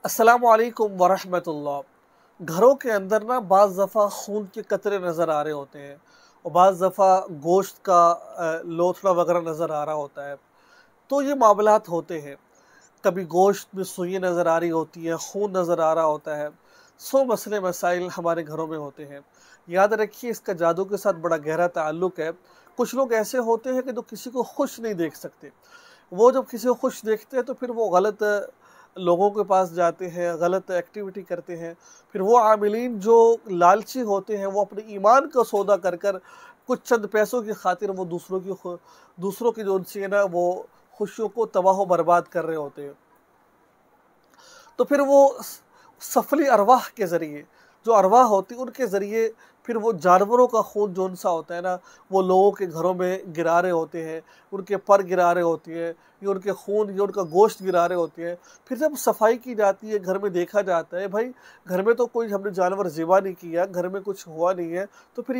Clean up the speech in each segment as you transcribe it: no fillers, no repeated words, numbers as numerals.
अस्सलामु अलैकुम वरहमतुल्लाह। घरों के अंदर ना बाज़ दफ़ा खून के कतरे नज़र आ रहे होते हैं और बाज़ दफ़ा गोश्त का लोथड़ा वगैरह नज़र आ रहा होता है। तो ये मामलात होते हैं, कभी गोश्त में सुई नज़र आ रही होती है, खून नज़र आ रहा होता है। सौ मसले मसाइल हमारे घरों में होते हैं। याद रखिए, इसका जादू के साथ बड़ा गहरा ताल्लुक़ है। कुछ लोग ऐसे होते हैं कि जो किसी को खुश नहीं देख सकते। वो जब किसी को खुश देखते हैं तो फिर वो गलत लोगों के पास जाते हैं, गलत एक्टिविटी करते हैं। फिर वो आमिलीन जो लालची होते हैं, वो अपने ईमान का सौदा कर कर कुछ चंद पैसों की खातिर वो दूसरों की जो उनसे है ना, वो खुशियों को तबाह बर्बाद कर रहे होते हैं। तो फिर वो सफली अरवाह के ज़रिए, जो अरवाह होती है उनके ज़रिए फिर वो जानवरों का खून जो सा होता है ना, वो लोगों के घरों में गिरा रहे होते हैं, उनके पर गिरा रहे होती हैं, ये उनके खून, ये उनका गोश्त गिरा रहे होते हैं। फिर जब सफाई की जाती है, घर में देखा जाता है भाई घर में तो कोई हमने जानवर ज़िबा नहीं किया, घर में कुछ हुआ नहीं है, तो फिर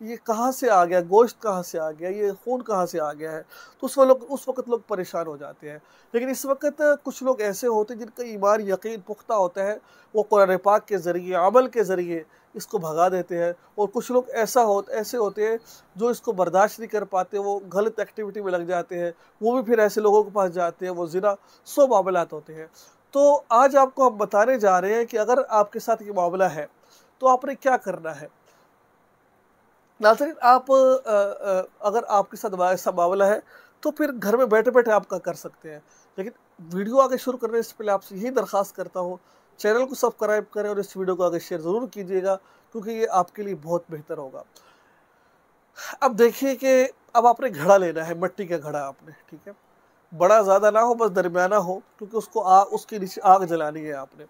ये कहाँ से आ गया, गोश्त कहाँ से आ गया, ये खून कहाँ से आ गया है? तो उस वक़्त लोग परेशान हो जाते हैं। लेकिन इस वक़्त कुछ लोग ऐसे होते हैं जिनका ईमान यकीन पुख्ता होता है, वो कुरान पाक के ज़रिए, अमल के ज़रिए इसको भगा देते हैं। और कुछ लोग ऐसे होते हैं जो इसको बर्दाश्त नहीं कर पाते, वो गलत एक्टिविटी में लग जाते हैं, वो भी फिर ऐसे लोगों के पास जाते हैं, वो ज़िना, सौ मामलात होते हैं। तो आज आपको हम बताने जा रहे हैं कि अगर आपके साथ ये मामला है, तो आपने क्या करना है। नाज़रीन, अगर आपके साथ ऐसा मामला है, तो फिर घर में बैठे-बैठे आप क्या कर सकते हैं। लेकिन वीडियो आगे शुरू करने से पहले आपसे यही दरख्वास्त करता हूँ, चैनल को सब्सक्राइब करें और इस वीडियो को आगे शेयर ज़रूर कीजिएगा, क्योंकि ये आपके लिए बहुत बेहतर होगा। अब देखिए कि अब आपने घड़ा लेना है, मिट्टी का घड़ा आपने, ठीक है? बड़ा ज़्यादा ना हो, बस दरमियाना हो, क्योंकि उसके नीचे आग जलानी है आपने।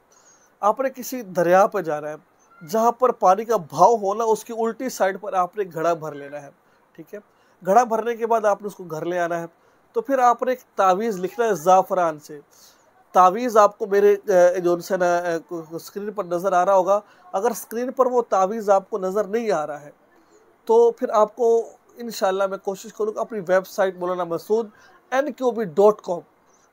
आपने किसी दरिया पे जाना है, जहाँ पर पानी का बहाव हो ना, उसकी उल्टी साइड पर आपने घड़ा भर लेना है, ठीक है? घड़ा भरने के बाद आपने उसको घर ले आना है। तो फिर आपने एक तावीज़ लिखना है ज़ाफ़रान से। तावीज़ आपको मेरे जो से ना स्क्रीन पर नज़र आ रहा होगा। अगर स्क्रीन पर वो तावीज़ आपको नज़र नहीं आ रहा है, तो फिर आपको इंशाअल्लाह मैं कोशिश करूँगा अपनी वेबसाइट मौलाना मसूद nqb.com,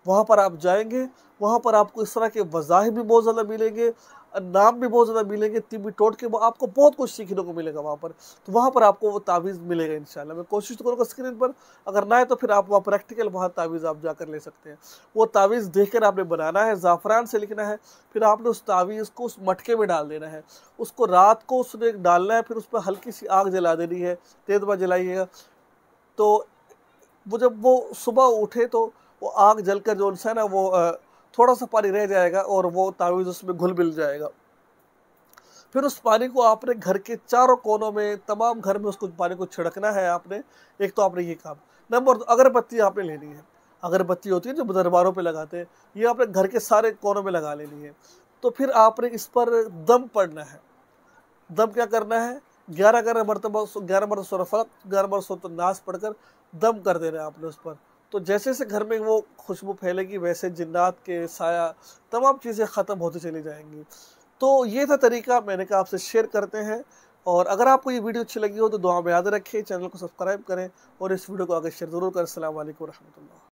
वहाँ पर आप जाएँगे, वहाँ पर आपको इस तरह के वज़ाहिर भी बहुत ज़्यादा मिलेंगे, नाम भी बहुत ज़्यादा मिलेंगे, तिब्बी टोटके, आपको बहुत कुछ सीखने को मिलेगा वहाँ पर। तो वहाँ पर आपको वो तावीज़ मिलेगा इंशाअल्लाह। मैं कोशिश तो करूँगा स्क्रीन पर, अगर ना है तो फिर आप वहाँ प्रैक्टिकल वहाँ तावीज़ आप जाकर ले सकते हैं। वो तावीज़ देखकर आपने बनाना है, ज़ाफ़रान से लिखना है, फिर आपने उस तावीज़ को उस मटके में डाल देना है। उसको रात को उसमें डालना है, फिर उस पर हल्की सी आग जला देनी है, तेज़ में जलाइएगा। तो वो जब वो सुबह उठे तो वो आग जलकर जो है ना, वो थोड़ा सा पानी रह जाएगा और वो तावीज़ उसमें घुल-मिल जाएगा। फिर उस पानी को आपने घर के चारों कोनों में, तमाम घर में उसको पानी को छिड़कना है आपने। एक तो आपने ये काम। नंबर 2, अगरबत्ती आपने लेनी है। अगरबत्ती होती है जो दरबारों पे लगाते हैं, ये आपने घर के सारे कोनों में लगा लेनी है। तो फिर आपने इस पर दम पड़ना है। दम क्या करना है, 11-11 मरतबा 11 मरतबा सूरह फलक, 11 मरतबा सूरह नास पढ़कर दम कर देना है आपने उस पर। तो जैसे-जैसे घर में वो खुशबू फैलेगी, वैसे जिन्नात के साया, तमाम चीज़ें ख़त्म होती चली जाएँगी। तो ये था तरीका, मैंने कहा आपसे शेयर करते हैं। और अगर आपको ये वीडियो अच्छी लगी हो तो दुआ में याद रखें, चैनल को सब्सक्राइब करें और इस वीडियो को आगे शेयर ज़रूर करें। अस्सलामु अलैकुम व रहमतुल्लाह।